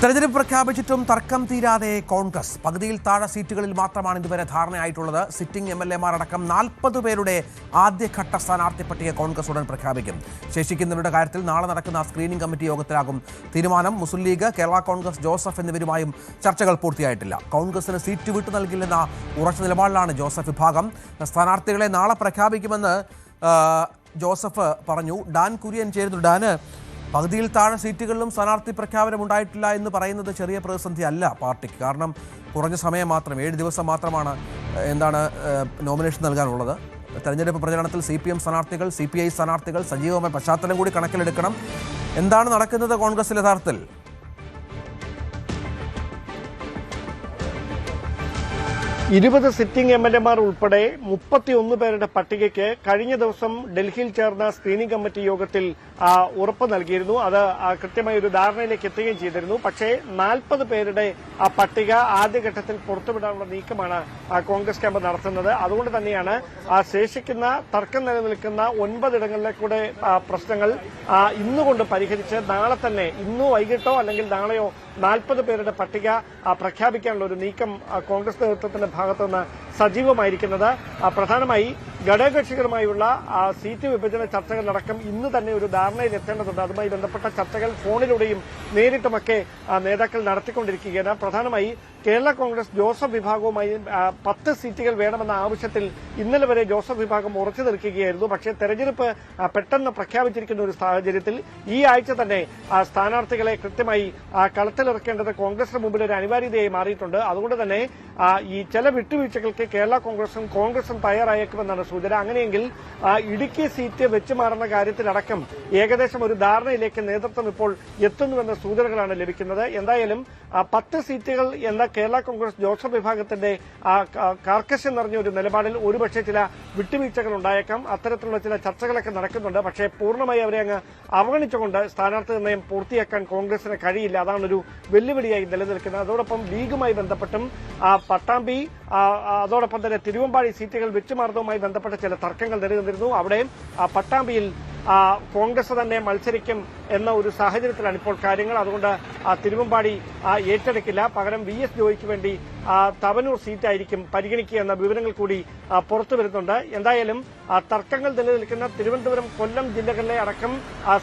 തെരഞ്ഞെടുപ്പ് പ്രഖ്യാപിച്ചിട്ടും തർക്കം തീരാതെ കോൺഗ്രസ്. പകുതിയിൽ താഴെ സീറ്റുകളിൽ മാത്രമാണ് ഇതുവരെ ധാരണയായിട്ടുള്ളത്. സിറ്റിംഗ് MLA-മാർ അടക്കം 40 പേരുടെ ആദ്യഘട്ട സ്ഥാനാർത്ഥി പട്ടിക കോൺഗ്രസ് ഉടൻ പ്രഖ്യാപിക്കും. ശേഷിക്കുന്നവരുടെ കാര്യത്തിൽ നാളെ നടക്കുന്ന സ്ക്രീനിംഗ് കമ്മിറ്റി യോഗത്തിലാകും തീരുമാനം. മുസ്ലിം ലീഗ്, കേരള കോൺഗ്രസ്, ജോസഫ് എന്നിവരുമായും ചർച്ചകൾ പൂർത്തിയായിട്ടില്ല. കോൺഗ്രസിന് സീറ്റ് വിട്ടു നൽകില്ലെന്ന ഉറച്ച നിലപാടിലാണ് ജോസഫ് വിഭാഗം. സ്ഥാനാർത്ഥികളെ നാളെ പ്രഖ്യാപിക്കുമെന്ന് ജോസഫ് പറഞ്ഞു. ഡാൻ കുര്യൻ ചേരുന്നു. ഡാന്, പകുതിയിൽ താഴെ സീറ്റുകളിലും സ്ഥാനാർത്ഥി പ്രഖ്യാപനം ഉണ്ടായിട്ടില്ല എന്ന് പറയുന്നത് ചെറിയ പ്രതിസന്ധി അല്ല പാർട്ടിക്ക്. കാരണം കുറഞ്ഞ സമയം മാത്രം, 7 ദിവസം മാത്രമാണ് നോമിനേഷൻ നൽകാനുള്ളത്. തെരഞ്ഞെടുപ്പ് പ്രചരണത്തിൽ CPM സ്ഥാനാർത്ഥികൾ, CPI സ്ഥാനാർത്ഥികൾ സജീവമായ പശ്ചാത്തലം കൂടി കണക്കിലെടുക്കണം. എന്താണ് നടക്കുന്നത് കോൺഗ്രസിൽ യഥാർത്ഥത്തിൽ? 20 സിറ്റിംഗ് MLA-മാർ ഉൾപ്പെടെ 31 പേരുടെ പട്ടികയ്ക്ക് കഴിഞ്ഞ ദിവസം ഡൽഹിയിൽ ചേർന്ന സ്ക്രീനിംഗ് കമ്മിറ്റി യോഗത്തിൽ ഉറപ്പ് നൽകിയിരുന്നു. അത് കൃത്യമായ ഒരു ധാരണയിലേക്ക് എത്തുകയും ചെയ്തിരുന്നു. പക്ഷേ 40 പേരുടെ പട്ടിക ആദ്യഘട്ടത്തിൽ പുറത്തുവിടാനുള്ള നീക്കമാണ് കോൺഗ്രസ് ക്യാമ്പ് നടത്തുന്നത്. അതുകൊണ്ട് തന്നെയാണ് ശേഷിക്കുന്ന തർക്കം നിലനിൽക്കുന്ന 9 ഇടങ്ങളിലെ കൂടെ പ്രശ്നങ്ങൾ ഇന്നുകൊണ്ട് പരിഹരിച്ച് നാളെ തന്നെ, ഇന്നു വൈകിട്ടോ അല്ലെങ്കിൽ നാളെയോ 40 പേരുടെ പട്ടിക പ്രഖ്യാപിക്കാനുള്ള ഒരു നീക്കം കോൺഗ്രസ് നേതൃത്വത്തിന്റെ ഭാഗത്തുനിന്ന് സജീവമായിരിക്കുന്നത്. പ്രധാനമായി ഘടകകക്ഷികളുമായുള്ള സീറ്റ് വിഭജന ചർച്ചകളടക്കം ഇന്ന് തന്നെ ഒരു ധാരണയിൽ എത്തേണ്ടതുണ്ട്. അതുമായി ബന്ധപ്പെട്ട ചർച്ചകൾ ഫോണിലൂടെയും നേരിട്ടുമൊക്കെ നേതാക്കൾ നടത്തിക്കൊണ്ടിരിക്കുകയാണ്. പ്രധാനമായി കേരള കോൺഗ്രസ് ജോസഫ് വിഭാഗവുമായി 10 സീറ്റുകൾ വേണമെന്ന ആവശ്യത്തിൽ ഇന്നലെ വരെ ജോസഫ് വിഭാഗം ഉറച്ചു നിൽക്കുകയായിരുന്നു. പക്ഷേ തെരഞ്ഞെടുപ്പ് പെട്ടെന്ന് പ്രഖ്യാപിച്ചിരിക്കുന്ന ഒരു സാഹചര്യത്തിൽ ഈ ആഴ്ച തന്നെ സ്ഥാനാർത്ഥികളെ കൃത്യമായി കളത്തിലിറക്കേണ്ടത് കോൺഗ്രസിന് മുമ്പിൽ ഒരു അനിവാര്യതയായി മാറിയിട്ടുണ്ട്. അതുകൊണ്ട് തന്നെ ഈ ചില വിട്ടുവീഴ്ചകൾക്ക് കേരള കോൺഗ്രസും തയ്യാറായേക്കുമെന്നാണ് സൂചന. അങ്ങനെയെങ്കിൽ ഇടുക്കി സീറ്റ് വെച്ചുമാറുന്ന കാര്യത്തിലടക്കം ഏകദേശം ഒരു ധാരണയിലേക്ക് നേതൃത്വം ഇപ്പോൾ എത്തുന്നുവെന്ന സൂചനകളാണ് ലഭിക്കുന്നത്. എന്തായാലും 10 സീറ്റുകൾ എന്ന കേരള കോൺഗ്രസ് ജോസഫ് വിഭാഗത്തിന്റെ കാർക്കശ്യം നിറഞ്ഞ ഒരു നിലപാടിൽ ഒരുപക്ഷെ ചില വിട്ടുവീഴ്ചകൾ ഉണ്ടായേക്കാം. അത്തരത്തിലുള്ള ചില ചർച്ചകളൊക്കെ നടക്കുന്നുണ്ട്. പക്ഷേ പൂർണ്ണമായി അവരെ അങ്ങ് അവഗണിച്ചുകൊണ്ട് സ്ഥാനാർത്ഥി നിർണ്ണയം പൂർത്തിയാക്കാൻ കോൺഗ്രസിന് കഴിയില്ല. അതാണ് ഒരു വെല്ലുവിളിയായി നിലനിൽക്കുന്നത്. അതോടൊപ്പം ലീഗുമായി ബന്ധപ്പെട്ടും പട്ടാമ്പി, അതോടൊപ്പം തന്നെ തിരുവമ്പാടി സീറ്റുകൾ വെച്ചുമാറുന്നതുമായി ബന്ധപ്പെട്ട ചില തർക്കങ്ങൾ നിലനിന്നിരുന്നു. അവിടെ പട്ടാമ്പിയിൽ കോൺഗ്രസ് തന്നെ മത്സരിക്കും എന്ന ഒരു സാഹചര്യത്തിലാണ് ഇപ്പോൾ കാര്യങ്ങൾ. അതുകൊണ്ട് തിരുവമ്പാടി ഏറ്റെടുക്കില്ല. പകരം VS ജോയിക്ക് വേണ്ടി തവനൂർ സീറ്റായിരിക്കും പരിഗണിക്കുക എന്ന വിവരങ്ങൾ കൂടി പുറത്തു വരുന്നുണ്ട്. എന്തായാലും തർക്കങ്ങൾ നിലനിൽക്കുന്ന തിരുവനന്തപുരം, കൊല്ലം ജില്ലകളിലെ അടക്കം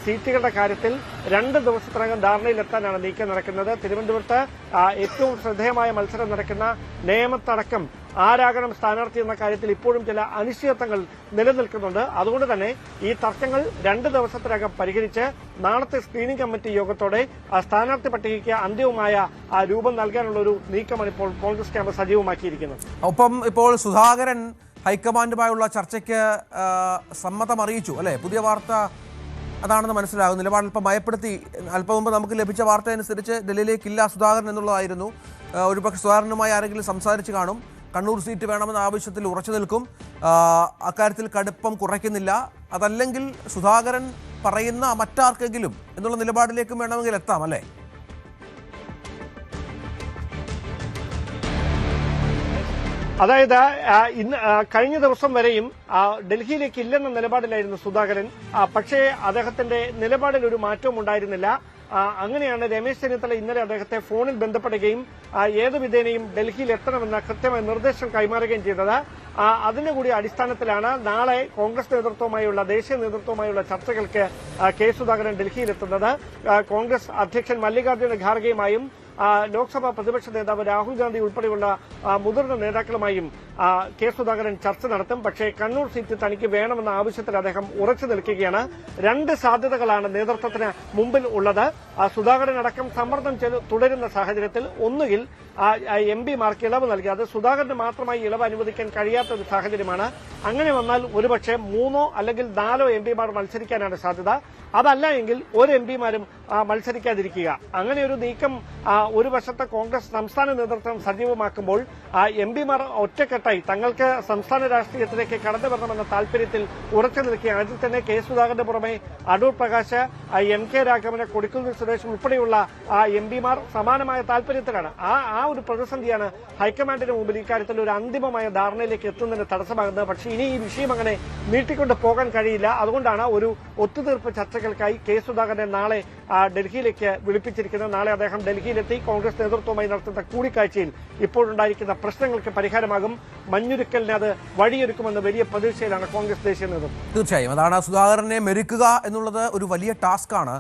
സീറ്റുകളുടെ കാര്യത്തിൽ 2 ദിവസത്തിനകം ധാരണയിലെത്താനാണ് നീക്കം നടക്കുന്നത്. തിരുവനന്തപുരത്ത് ഏറ്റവും ശ്രദ്ധേയമായ മത്സരം നടക്കുന്ന നേമത്തടക്കം ആരാകണം സ്ഥാനാർത്ഥി എന്ന കാര്യത്തിൽ ഇപ്പോഴും ചില അനിശ്ചിതത്വങ്ങൾ നിലനിൽക്കുന്നുണ്ട്. അതുകൊണ്ട് തന്നെ ഈ തർക്കങ്ങൾ 2 ദിവസത്തിനകം പരിഹരിച്ച് നാളത്തെ സ്ക്രീനിംഗ് കമ്മിറ്റി യോഗത്തോടെ സ്ഥാനാർത്ഥി പട്ടികയ്ക്ക് അന്തിമമായ രൂപം നൽകാനുള്ള ഒരു നീക്കമാണ് ഇപ്പോൾ കോൺഗ്രസ് ക്യാമ്പ് സജീവമാക്കിയിരിക്കുന്നത്. ഒപ്പം ഇപ്പോൾ സുധാകരൻ ഹൈക്കമാൻഡുമായുള്ള ചർച്ചയ്ക്ക് സമ്മതം അറിയിച്ചു, അല്ലെ? പുതിയ വാർത്ത അതാണെന്ന് മനസ്സിലാകും. നിലപാടിൽ ഇപ്പം ഭയപ്പെടുത്തി. അല്പം മുമ്പ് നമുക്ക് ലഭിച്ച വാർത്ത അനുസരിച്ച് ഡൽഹിയിലേക്കില്ല സുധാകരൻ എന്നുള്ളതായിരുന്നു. ഒരുപക്ഷെ സുധാകരനുമായി ആരെങ്കിലും സംസാരിച്ച് കാണും. കണ്ണൂർ സീറ്റ് വേണമെന്ന ആവശ്യത്തിൽ ഉറച്ചു നിൽക്കും. അക്കാര്യത്തിൽ കടുപ്പം കുറയ്ക്കുന്നില്ല. അതല്ലെങ്കിൽ സുധാകരൻ പറയുന്ന മറ്റാർക്കെങ്കിലും എന്നുള്ള നിലപാടിലേക്കും വേണമെങ്കിൽ എത്താം, അല്ലേ? അതായത് ഇന്ന് കഴിഞ്ഞ ദിവസം വരെയും ഡൽഹിയിലേക്ക് ഇല്ലെന്ന നിലപാടിലായിരുന്നു സുധാകരൻ. പക്ഷേ അദ്ദേഹത്തിന്റെ നിലപാടിൽ ഒരു മാറ്റവും ഉണ്ടായിരുന്നില്ല. അങ്ങനെയാണ് രമേശ് ചെന്നിത്തല ഇന്നലെ അദ്ദേഹത്തെ ഫോണിൽ ബന്ധപ്പെടുകയും ഏത് വിധേനയും ഡൽഹിയിൽ എത്തണമെന്ന കൃത്യമായ നിർദ്ദേശം കൈമാറുകയും ചെയ്തത്. അതിന്റെ കൂടി അടിസ്ഥാനത്തിലാണ് നാളെ കോൺഗ്രസ് നേതൃത്വവുമായുള്ള, ദേശീയ നേതൃത്വവുമായുള്ള ചർച്ചകൾക്ക് കെ സുധാകരൻ ഡൽഹിയിലെത്തുന്നത്. കോൺഗ്രസ് അധ്യക്ഷൻ മല്ലികാർജ്ജുന ഖാർഗെയുമായും ലോക്സഭാ പ്രതിപക്ഷ നേതാവ് രാഹുൽ ഗാന്ധി ഉൾപ്പെടെയുള്ള മുതിർന്ന നേതാക്കളുമായും കെ സുധാകരൻ ചർച്ച നടത്തും. പക്ഷേ കണ്ണൂർ സീറ്റ് തനിക്ക് വേണമെന്ന ആവശ്യത്തിൽ അദ്ദേഹം ഉറച്ചു നിൽക്കുകയാണ്. 2 സാധ്യതകളാണ് നേതൃത്വത്തിന് മുമ്പിൽ ഉള്ളത്. സുധാകരൻ അടക്കം സമ്മർദ്ദം തുടരുന്ന സാഹചര്യത്തിൽ ഒന്നുകിൽ MP-മാർക്ക് ഇളവ് നൽകി, അത് സുധാകരന് മാത്രമായി ഇളവ് അനുവദിക്കാൻ കഴിയാത്ത ഒരു സാഹചര്യമാണ്. അങ്ങനെ വന്നാൽ ഒരുപക്ഷെ 3 അല്ലെങ്കിൽ 4 MP-മാർ മത്സരിക്കാനാണ് സാധ്യത. അതല്ല എങ്കിൽ ഒരു MP-മാരും മത്സരിക്കാതിരിക്കുക. അങ്ങനെ ഒരു നീക്കം ഒരു വശത്തെ കോൺഗ്രസ് സംസ്ഥാന നേതൃത്വം സജീവമാക്കുമ്പോൾ MP-മാർ ഒറ്റക്കെട്ടായി തങ്ങൾക്ക് സംസ്ഥാന രാഷ്ട്രീയത്തിലേക്ക് കടന്നു വരണമെന്ന താൽപര്യത്തിൽ ഉറച്ചു നിൽക്കുകയാണ്. അതിൽ തന്നെ കെ സുധാകരന്റെ പുറമെ അടൂർ പ്രകാശ്, MK രാഘവന്, കൊടിക്കുന്നിൽ സുരേഷ് ഉൾപ്പെടെയുള്ള MP-മാർ സമാനമായ താൽപര്യത്തിലാണ്. ആ ഒരു പ്രതിസന്ധിയാണ് ഹൈക്കമാൻഡിന് മുമ്പിൽ ഇക്കാര്യത്തിൽ ഒരു അന്തിമമായ ധാരണയിലേക്ക് എത്തുന്നതിന് തടസ്സമാകുന്നത്. പക്ഷേ ഇനി ഈ വിഷയം അങ്ങനെ നീട്ടിക്കൊണ്ട് പോകാൻ കഴിയില്ല. അതുകൊണ്ടാണ് ഒരു ഒത്തുതീർപ്പ് ചർച്ച ചർച്ചകൾക്കായി കെ സുധാകരനെ നാളെ ഡൽഹിയിലേക്ക് വിളിപ്പിച്ചിരിക്കുന്നത്. നാളെ അദ്ദേഹം ഡൽഹിയിലെത്തി കോൺഗ്രസ് നേതൃത്വവുമായി നടത്തുന്ന കൂടിക്കാഴ്ചയിൽ ഇപ്പോഴുണ്ടായിരിക്കുന്ന പ്രശ്നങ്ങൾക്ക് പരിഹാരമാകും. മഞ്ഞുരുക്കലിന് അത് വഴിയൊരുക്കുമെന്ന് വലിയ പ്രതീക്ഷയിലാണ് കോൺഗ്രസ് ദേശീയ നേതൃത്വം. തീർച്ചയായും അതാണ് സുധാകരനെ മെരുക്കുക എന്നുള്ളത് ഒരു വലിയ ടാസ്ക്കാണ്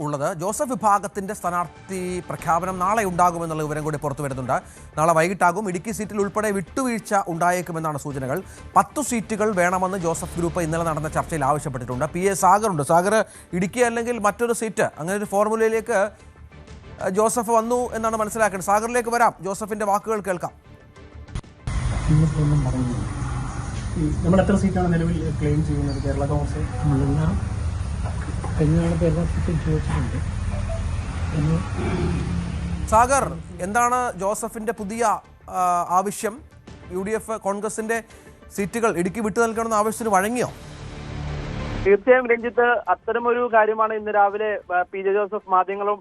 ഉള്ളത്. ജോസഫ് വിഭാഗത്തിന്റെ സ്ഥാനാർത്ഥി പ്രഖ്യാപനം നാളെ ഉണ്ടാകുമെന്നുള്ള വിവരം കൂടി പുറത്തു വരുന്നുണ്ട്. നാളെ വൈകിട്ടാകും. ഇടുക്കി സീറ്റിൽ ഉൾപ്പെടെ വിട്ടുവീഴ്ച ഉണ്ടായേക്കുമെന്നാണ് സൂചനകൾ. 10 സീറ്റുകൾ വേണമെന്ന് ജോസഫ് ഗ്രൂപ്പ് ഇന്നലെ നടന്ന ചർച്ചയിൽ ആവശ്യപ്പെട്ടിട്ടുണ്ട്. PA സാഗറുണ്ട്. സാഗർ, ഇടുക്കി അല്ലെങ്കിൽ മറ്റൊരു സീറ്റ്, അങ്ങനെ ഒരു ഫോർമുലയിലേക്ക് ജോസഫ് വന്നു എന്നാണ് മനസ്സിലാക്കുന്നത്. സാഗറിലേക്ക് വരാം. ജോസഫിന്റെ വാക്കുകൾ കേൾക്കാം. നമ്മൾ എത്ര സീറ്റാണ് നിലവിൽ ക്ലെയിം ചെയ്യുന്നത്? കേരള കോൺഗ്രസ് സാഗർ, എന്താണ് ജോസഫിന്റെ പുതിയ ആവശ്യം? UDF കോൺഗ്രസിന്റെ സീറ്റുകൾ ഇടുക്കി വിട്ടു നൽകണമെന്ന ആവശ്യത്തിന് വഴങ്ങിയോ? തീർച്ചയായും രഞ്ജിത്ത്, അത്തരമൊരു കാര്യമാണ് ഇന്ന് രാവിലെ PJ ജോസഫ്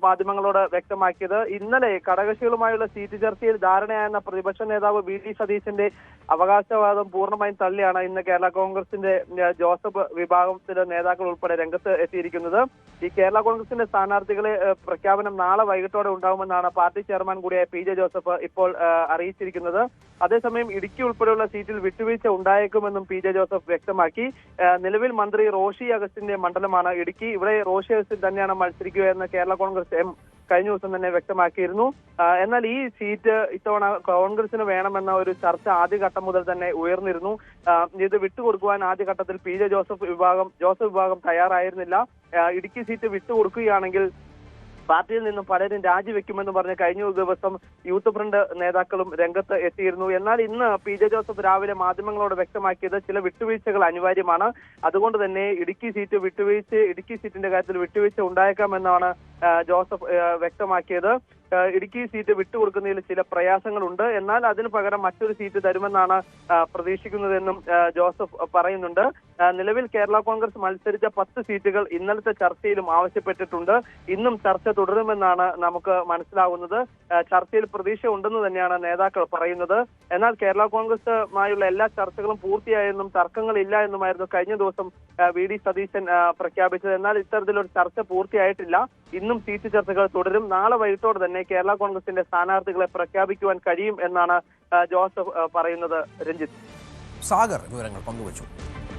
മാധ്യമങ്ങളോട് വ്യക്തമാക്കിയത്. ഇന്നലെ ഘടകകക്ഷികളുമായുള്ള സീറ്റ് ചർച്ചയിൽ ധാരണയായെന്ന പ്രതിപക്ഷ നേതാവ് VD സതീശന്റെ അവകാശവാദം പൂർണ്ണമായും തള്ളിയാണ് ഇന്ന് കേരള കോൺഗ്രസിന്റെ ജോസഫ് വിഭാഗത്തിലെ നേതാക്കൾ ഉൾപ്പെടെ രംഗത്ത് എത്തിയിരിക്കുന്നത്. ഈ കേരള കോൺഗ്രസിന്റെ സ്ഥാനാർത്ഥികളെ പ്രഖ്യാപനം നാളെ വൈകിട്ടോടെ ഉണ്ടാകുമെന്നാണ് പാർട്ടി ചെയർമാൻ കൂടിയായ PJ ജോസഫ് ഇപ്പോൾ അറിയിച്ചിരിക്കുന്നത്. അതേസമയം ഇടുക്കി ഉൾപ്പെടെയുള്ള സീറ്റിൽ വിട്ടുവീഴ്ച ഉണ്ടായേക്കുമെന്നും PJ ജോസഫ് വ്യക്തമാക്കി. നിലവിൽ മന്ത്രി റോഷി അഗസ്റ്റിന്റെ മണ്ഡലമാണ് ഇടുക്കി. ഇവിടെ റോഷി അഗസ്റ്റിൻ തന്നെയാണ് മത്സരിക്കുക എന്ന് കേരള കോൺഗ്രസ് എം കഴിഞ്ഞ ദിവസം തന്നെ വ്യക്തമാക്കിയിരുന്നു. എന്നാൽ ഈ സീറ്റ് ഇത്തവണ കോൺഗ്രസിന് വേണമെന്ന ഒരു ചർച്ച ആദ്യഘട്ടം മുതൽ തന്നെ ഉയർന്നിരുന്നു. ഇത് വിട്ടുകൊടുക്കുവാൻ ആദ്യഘട്ടത്തിൽ ജോസഫ് വിഭാഗം തയ്യാറായിരുന്നില്ല. ഇടുക്കി സീറ്റ് വിട്ടുകൊടുക്കുകയാണെങ്കിൽ പാർട്ടിയിൽ നിന്നും പലരും രാജിവെക്കുമെന്ന് പറഞ്ഞ് കഴിഞ്ഞ ദിവസം യൂത്ത് ഫ്രണ്ട് നേതാക്കളും രംഗത്ത് എത്തിയിരുന്നു. എന്നാൽ ഇന്ന് PJ ജോസഫ് രാവിലെ മാധ്യമങ്ങളോട് വ്യക്തമാക്കിയത് ചില വിട്ടുവീഴ്ചകൾ അനിവാര്യമാണ്. അതുകൊണ്ട് തന്നെ ഇടുക്കി സീറ്റിന്റെ കാര്യത്തിൽ വിട്ടുവീഴ്ച ഉണ്ടായേക്കാമെന്നാണ് ജോസഫ് വ്യക്തമാക്കിയത്. ഇടുക്കി സീറ്റ് വിട്ടുകൊടുക്കുന്നതിൽ ചില പ്രയാസങ്ങളുണ്ട്, എന്നാൽ അതിന് പകരം മറ്റൊരു സീറ്റ് തരുമെന്നാണ് പ്രതീക്ഷിക്കുന്നതെന്നും ജോസഫ് പറയുന്നുണ്ട്. നിലവിൽ കേരള കോൺഗ്രസ് മത്സരിച്ച 10 സീറ്റുകൾ ഇന്നലത്തെ ചർച്ചയിലും ആവശ്യപ്പെട്ടിട്ടുണ്ട്. ഇന്നും ചർച്ച തുടരുമെന്നാണ് നമുക്ക് മനസ്സിലാവുന്നത്. ചർച്ചയിൽ പ്രതീക്ഷ ഉണ്ടെന്ന് തന്നെയാണ് നേതാക്കൾ പറയുന്നത്. എന്നാൽ കേരള കോൺഗ്രസുമായുള്ള എല്ലാ ചർച്ചകളും പൂർത്തിയായെന്നും തർക്കങ്ങളില്ല എന്നുമായിരുന്നു കഴിഞ്ഞ ദിവസം VD സതീശൻ പ്രഖ്യാപിച്ചത്. എന്നാൽ ഇത്തരത്തിലൊരു ചർച്ച പൂർത്തിയായിട്ടില്ല. ഇന്നും സീറ്റ് ചർച്ചകൾ തുടരും. നാളെ വൈകിട്ടോടെ തന്നെ കേരള കോൺഗ്രസിന്റെ സ്ഥാനാർത്ഥികളെ പ്രഖ്യാപിക്കുവാൻ കഴിയും എന്നാണ് ജോസഫ് പറയുന്നത്. രഞ്ജിത്ത്, സാഗർ വിവരങ്ങൾ പങ്കുവച്ചു.